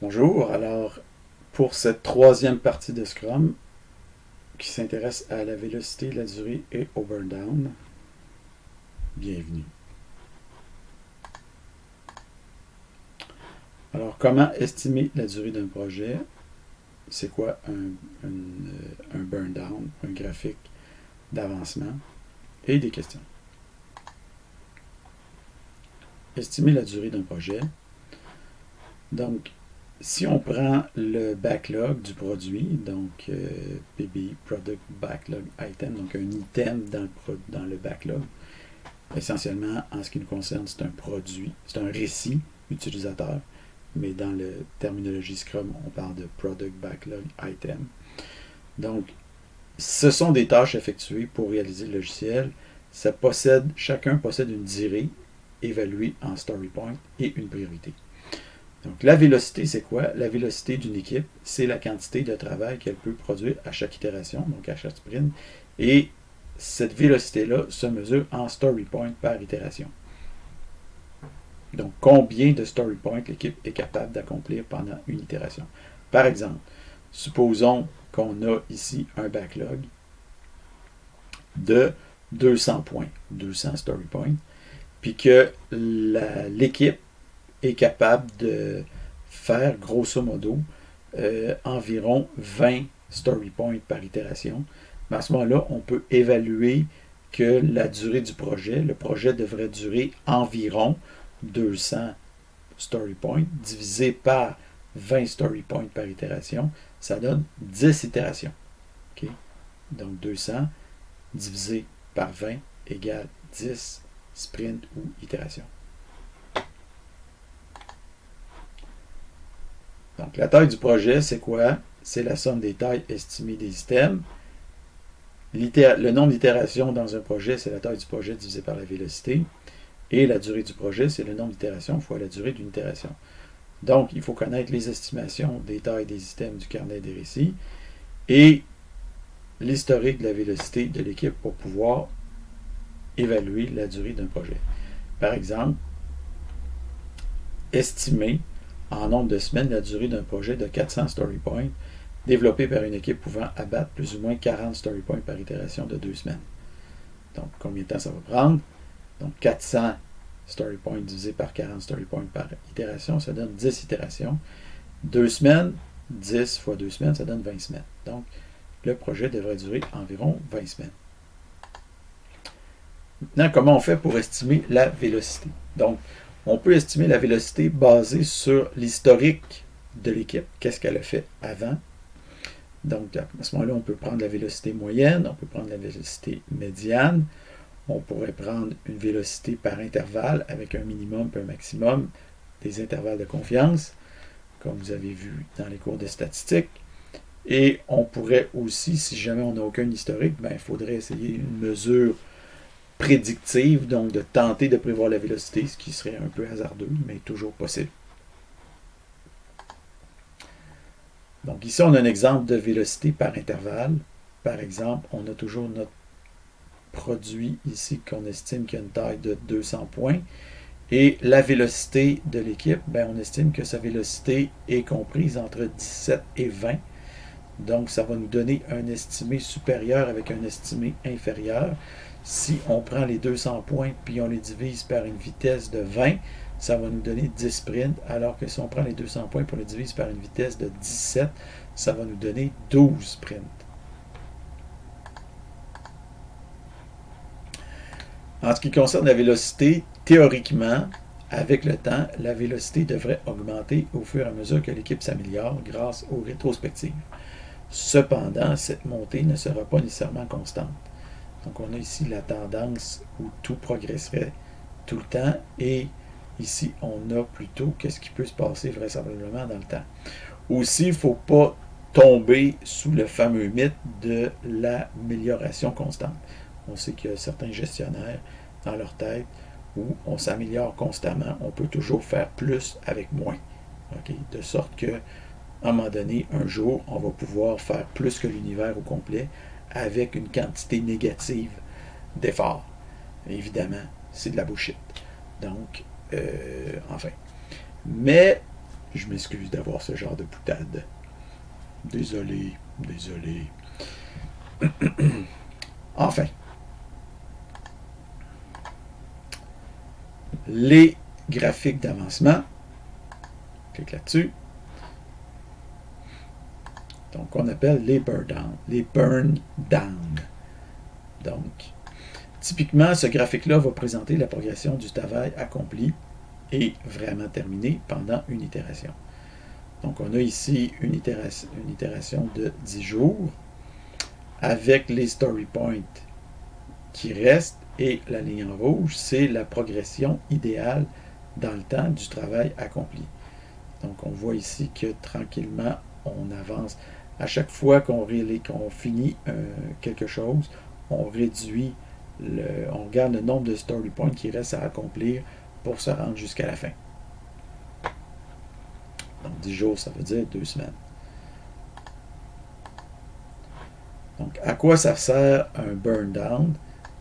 Bonjour, alors pour cette troisième partie de Scrum qui s'intéresse à la vélocité, la durée et au burn down, bienvenue. Alors comment estimer la durée d'un projet? C'est quoi un burn down, un graphique d'avancement et des questions. Estimer la durée d'un projet. Donc, si on prend le backlog du produit, donc PBI, Product Backlog Item, donc un item dans le backlog, essentiellement, en ce qui nous concerne, c'est un produit, c'est un récit utilisateur, mais dans la terminologie Scrum, on parle de Product Backlog Item. Donc, ce sont des tâches effectuées pour réaliser le logiciel. Chacun possède une durée évaluée en story point et une priorité. Donc, la vélocité, c'est quoi? La vélocité d'une équipe, c'est la quantité de travail qu'elle peut produire à chaque itération, donc à chaque sprint. Et cette vélocité-là se mesure en story point par itération. Donc, combien de story points l'équipe est capable d'accomplir pendant une itération. Par exemple, supposons qu'on a ici un backlog de 200 points, 200 story points, puis que l'équipe est capable de faire, grosso modo, environ 20 story points par itération. Mais à ce moment-là, on peut évaluer que la durée du projet, le projet devrait durer environ 200 story points divisé par 20 story points par itération, ça donne 10 itérations. Okay? Donc 200 divisé par 20 égale 10 sprints ou itérations. Donc, la taille du projet, c'est quoi? C'est la somme des tailles estimées des items. Le nombre d'itérations dans un projet, c'est la taille du projet divisé par la vélocité. Et la durée du projet, c'est le nombre d'itérations fois la durée d'une itération. Donc, il faut connaître les estimations des tailles des items du carnet des récits et l'historique de la vélocité de l'équipe pour pouvoir évaluer la durée d'un projet. Par exemple, estimer en nombre de semaines la durée d'un projet de 400 story points développé par une équipe pouvant abattre plus ou moins 40 story points par itération de 2 semaines. Donc, combien de temps ça va prendre? Donc, 400 story points divisé par 40 story points par itération, ça donne 10 itérations. 2 semaines, 10 fois 2 semaines, ça donne 20 semaines. Donc, le projet devrait durer environ 20 semaines. Maintenant, comment on fait pour estimer la vélocité? Donc, on peut estimer la vélocité basée sur l'historique de l'équipe. Qu'est-ce qu'elle a fait avant? Donc, à ce moment-là, on peut prendre la vélocité moyenne, on peut prendre la vélocité médiane, on pourrait prendre une vélocité par intervalle avec un minimum et un maximum, des intervalles de confiance, comme vous avez vu dans les cours de statistique. Et on pourrait aussi, si jamais on n'a aucun historique, il faudrait essayer une mesure prédictive, donc de tenter de prévoir la vélocité, ce qui serait un peu hasardeux, mais toujours possible. Donc ici, on a un exemple de vélocité par intervalle. Par exemple, on a toujours notre produit ici qu'on estime qu'il y a une taille de 200 points. Et la vélocité de l'équipe, on estime que sa vélocité est comprise entre 17 et 20. Donc, ça va nous donner un estimé supérieur avec un estimé inférieur. Si on prend les 200 points puis on les divise par une vitesse de 20, ça va nous donner 10 sprints, alors que si on prend les 200 points pour les divise par une vitesse de 17, ça va nous donner 12 sprints. En ce qui concerne la vélocité, théoriquement, avec le temps, la vélocité devrait augmenter au fur et à mesure que l'équipe s'améliore grâce aux rétrospectives. Cependant, cette montée ne sera pas nécessairement constante. Donc, on a ici la tendance où tout progresserait tout le temps et ici, on a plutôt qu'est-ce qui peut se passer vraisemblablement dans le temps. Aussi, il ne faut pas tomber sous le fameux mythe de l'amélioration constante. On sait qu'il y a certains gestionnaires dans leur tête où on s'améliore constamment. On peut toujours faire plus avec moins. Okay? De sorte que, à un moment donné, un jour, on va pouvoir faire plus que l'univers au complet avec une quantité négative d'efforts. Évidemment, c'est de la bullshit. Donc, enfin. Mais Je m'excuse d'avoir ce genre de boutade. Désolé, désolé. Enfin, les graphiques d'avancement. Clique là-dessus. Donc, on appelle les burn down. Les burn down. Donc, typiquement, ce graphique-là va présenter la progression du travail accompli et vraiment terminé pendant une itération. Donc, on a ici une itération de 10 jours avec les story points qui restent et la ligne en rouge, c'est la progression idéale dans le temps du travail accompli. Donc, on voit ici que tranquillement, on avance. À chaque fois qu'on finit quelque chose, on réduit, on regarde le nombre de story points qui reste à accomplir pour se rendre jusqu'à la fin. Donc 10 jours, ça veut dire 2 semaines. Donc à quoi ça sert un burn down?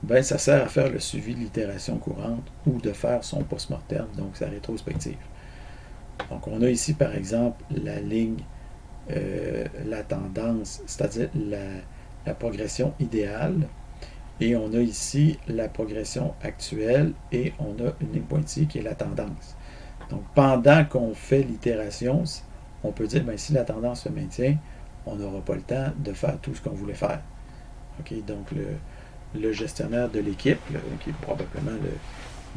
Ben, ça sert à faire le suivi de l'itération courante ou de faire son post-mortem, donc sa rétrospective. Donc on a ici par exemple la ligne, la tendance, c'est-à-dire la progression idéale. Et on a ici la progression actuelle et on a une ligne pointillée qui est la tendance. Donc, pendant qu'on fait l'itération, on peut dire, bien, si la tendance se maintient, on n'aura pas le temps de faire tout ce qu'on voulait faire. Okay? Donc, le gestionnaire de l'équipe, qui est probablement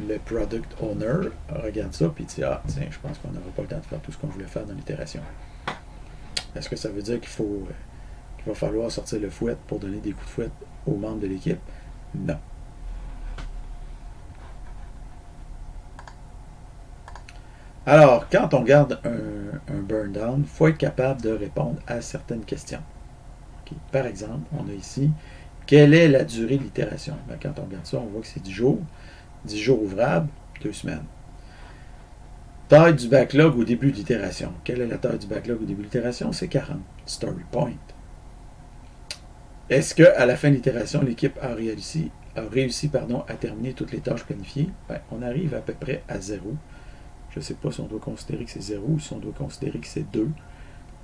le product owner, regarde ça et dit, ah, tiens, je pense qu'on n'aura pas le temps de faire tout ce qu'on voulait faire dans l'itération. Est-ce que ça veut dire qu'il va falloir sortir le fouet pour donner des coups de fouet aux membres de l'équipe? Non. Alors, quand on garde un burn down, il faut être capable de répondre à certaines questions. Okay. Par exemple, on a ici, quelle est la durée de l'itération? Ben, quand on regarde ça, on voit que c'est 10 jours. 10 jours ouvrables, 2 semaines. Taille du backlog au début de l'itération. Quelle est la taille du backlog au début de l'itération? C'est 40. Story point. Est-ce qu'à la fin de l'itération, l'équipe a réussi à terminer toutes les tâches planifiées? Ben, on arrive à peu près à 0. Je ne sais pas si on doit considérer que c'est 0 ou si on doit considérer que c'est 2.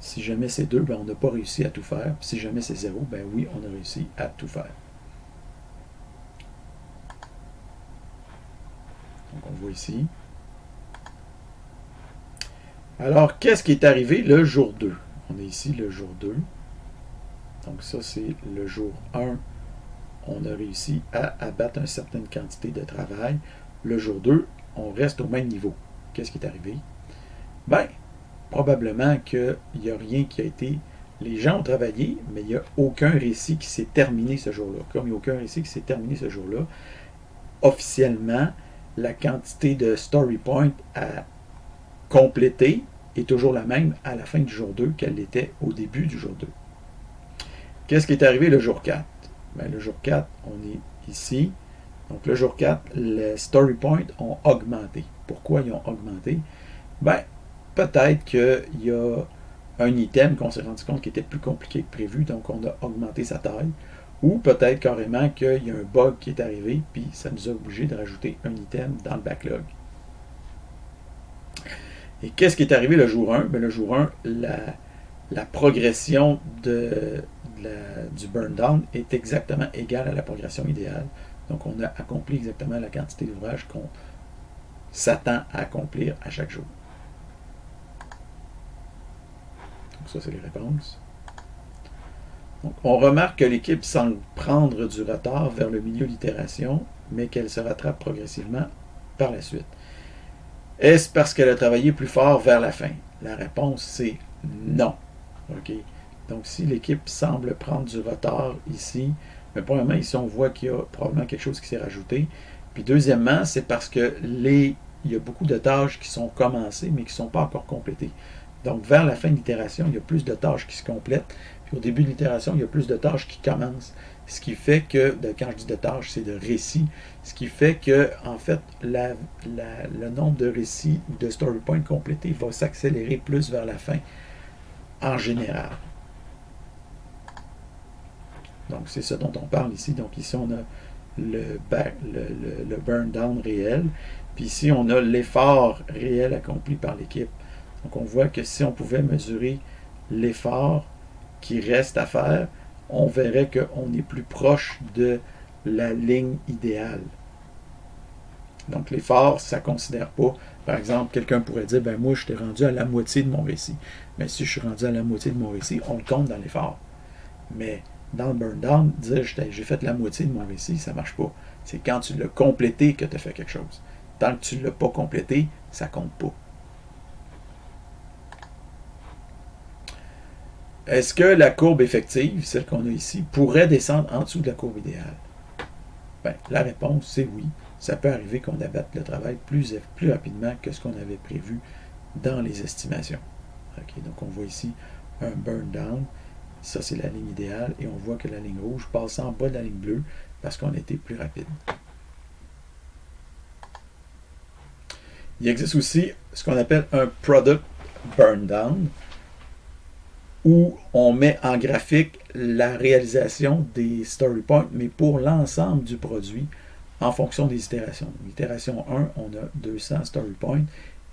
Si jamais c'est 2, ben, on n'a pas réussi à tout faire. Puis si jamais c'est 0, ben oui, on a réussi à tout faire. Donc on voit ici. Alors, qu'est-ce qui est arrivé le jour 2? On est ici le jour 2. Donc ça, c'est le jour 1. On a réussi à abattre une certaine quantité de travail. Le jour 2, on reste au même niveau. Qu'est-ce qui est arrivé? Bien, probablement qu'il n'y a rien qui a été... Les gens ont travaillé, mais il n'y a aucun récit qui s'est terminé ce jour-là. Comme il n'y a aucun récit qui s'est terminé ce jour-là, officiellement, la quantité de story point à compléter est toujours la même à la fin du jour 2 qu'elle l'était au début du jour 2. Qu'est-ce qui est arrivé le jour 4? Bien, le jour 4, on est ici. Donc, le jour 4, les story points ont augmenté. Pourquoi ils ont augmenté? Bien, peut-être qu'il y a un item qu'on s'est rendu compte qui était plus compliqué que prévu, donc on a augmenté sa taille. Ou peut-être carrément qu'il y a un bug qui est arrivé, puis ça nous a obligé de rajouter un item dans le backlog. Et qu'est-ce qui est arrivé le jour 1? Bien, le jour 1, la progression du burn down est exactement égale à la progression idéale. Donc, on a accompli exactement la quantité d'ouvrages qu'on s'attend à accomplir à chaque jour. Donc, ça, c'est les réponses. Donc, on remarque que l'équipe semble prendre du retard vers le milieu de l'itération, mais qu'elle se rattrape progressivement par la suite. Est-ce parce qu'elle a travaillé plus fort vers la fin? La réponse, c'est non. Okay? Donc, si l'équipe semble prendre du retard ici, mais premièrement, ici, on voit qu'il y a probablement quelque chose qui s'est rajouté. Puis, deuxièmement, c'est parce que il y a beaucoup de tâches qui sont commencées, mais qui ne sont pas encore complétées. Donc, vers la fin de l'itération, il y a plus de tâches qui se complètent. Puis, au début de l'itération, il y a plus de tâches qui commencent. Ce qui fait que, quand je dis de tâches, c'est de récits. Ce qui fait que, en fait, le nombre de récits ou de story points complétés va s'accélérer plus vers la fin, en général. Donc, c'est ce dont on parle ici. Donc, ici, on a le burn down réel. Puis ici, on a l'effort réel accompli par l'équipe Donc on voit que si on pouvait mesurer l'effort qui reste à faire, on verrait qu'on est plus proche de la ligne idéale. Donc l'effort, ça ne considère pas. Par exemple, quelqu'un pourrait dire, ben moi, je t'ai rendu à la moitié de mon récit. Mais si je suis rendu à la moitié de mon récit, on le compte dans l'effort. Mais dans le burn down, dire j'ai fait la moitié de mon récit, ça ne marche pas. C'est quand tu l'as complété que tu as fait quelque chose. Tant que tu ne l'as pas complété, ça ne compte pas. Est-ce que la courbe effective, celle qu'on a ici, pourrait descendre en dessous de la courbe idéale? Ben, la réponse, c'est oui. Ça peut arriver qu'on abatte le travail plus rapidement que ce qu'on avait prévu dans les estimations. Okay, donc on voit ici un burn down. Ça, c'est la ligne idéale. Et on voit que la ligne rouge passe en bas de la ligne bleue parce qu'on a été plus rapide. Il existe aussi ce qu'on appelle un product burn down, où on met en graphique la réalisation des story points, mais pour l'ensemble du produit, en fonction des itérations. L'itération 1, on a 200 story points,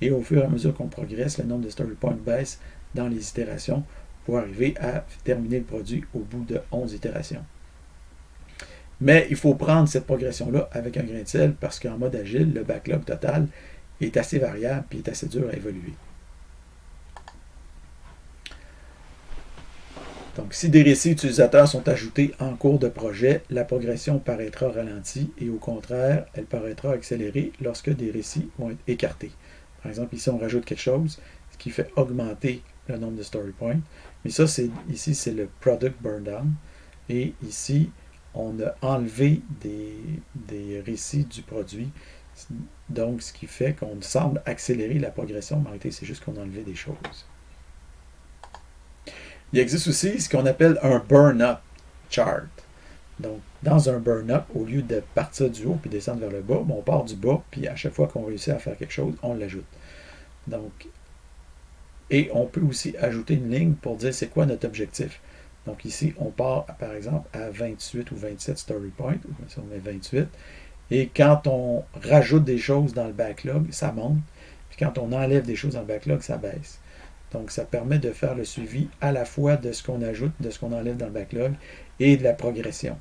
et au fur et à mesure qu'on progresse, le nombre de story points baisse dans les itérations pour arriver à terminer le produit au bout de 11 itérations. Mais il faut prendre cette progression-là avec un grain de sel, parce qu'en mode agile, le backlog total est assez variable et est assez dur à évoluer. Donc, si des récits utilisateurs sont ajoutés en cours de projet, la progression paraîtra ralentie et au contraire, elle paraîtra accélérée lorsque des récits vont être écartés. Par exemple, ici, on rajoute quelque chose, ce qui fait augmenter le nombre de story points. Mais ça, ici, c'est le product burn down. Et ici, on a enlevé des récits du produit. Donc, ce qui fait qu'on semble accélérer la progression, mais en réalité, c'est juste qu'on a enlevé des choses. Il existe aussi ce qu'on appelle un burn-up chart. Donc, dans un burn-up, au lieu de partir du haut puis descendre vers le bas, on part du bas, puis à chaque fois qu'on réussit à faire quelque chose, on l'ajoute. Donc, et on peut aussi ajouter une ligne pour dire c'est quoi notre objectif. Donc ici, on part, par exemple, à 28 ou 27 story points, si on met 28, et quand on rajoute des choses dans le backlog, ça monte, puis quand on enlève des choses dans le backlog, ça baisse. Donc, ça permet de faire le suivi à la fois de ce qu'on ajoute, de ce qu'on enlève dans le backlog et de la progression.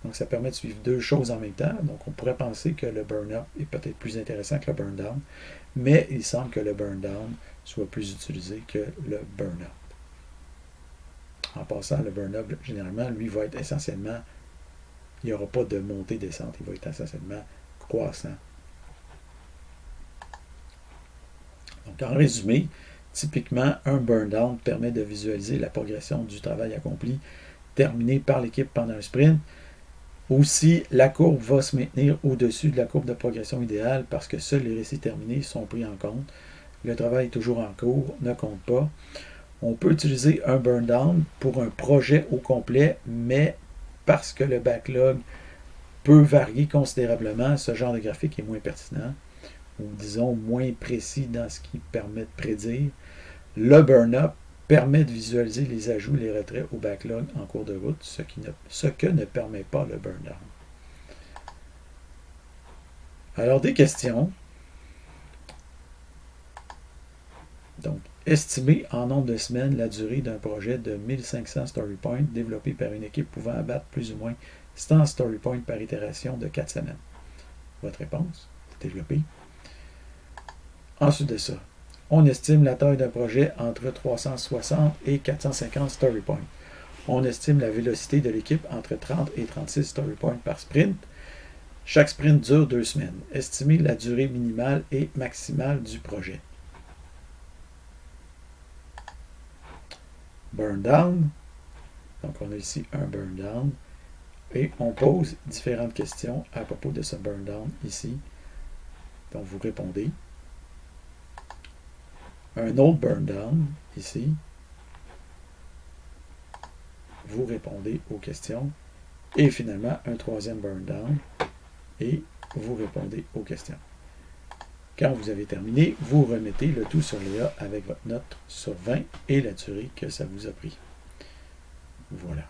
Donc, ça permet de suivre deux choses en même temps. Donc, on pourrait penser que le burn-up est peut-être plus intéressant que le burn-down, mais il semble que le burn-down soit plus utilisé que le burn-up. En passant, le burn-up, généralement, lui, va être essentiellement, il n'y aura pas de montée-descente, il va être essentiellement croissant. Donc, en résumé, typiquement, un burn-down permet de visualiser la progression du travail accompli terminé par l'équipe pendant un sprint. Aussi, la courbe va se maintenir au-dessus de la courbe de progression idéale parce que seuls les récits terminés sont pris en compte. Le travail est toujours en cours, ne compte pas. On peut utiliser un burn-down pour un projet au complet, mais parce que le backlog peut varier considérablement, ce genre de graphique est moins pertinent, ou disons moins précis dans ce qui permet de prédire. Le burn-up permet de visualiser les ajouts et les retraits au backlog en cours de route, ce que ne permet pas le burn-down. Alors, des questions. Donc, estimer en nombre de semaines la durée d'un projet de 1500 story points développé par une équipe pouvant abattre plus ou moins 100 story points par itération de 4 semaines. Votre réponse? Développer. Ensuite de ça, on estime la taille d'un projet entre 360 et 450 story points. On estime la vélocité de l'équipe entre 30 et 36 story points par sprint. Chaque sprint dure 2 semaines. Estimer la durée minimale et maximale du projet. Burn down. Donc, on a ici un burn down. Et on pose différentes questions à propos de ce burn down ici. Donc, vous répondez. Un autre burn down ici. Vous répondez aux questions. Et finalement, un troisième burn down. Et vous répondez aux questions. Quand vous avez terminé, vous remettez le tout sur Léa avec votre note sur 20 et la durée que ça vous a pris. Voilà.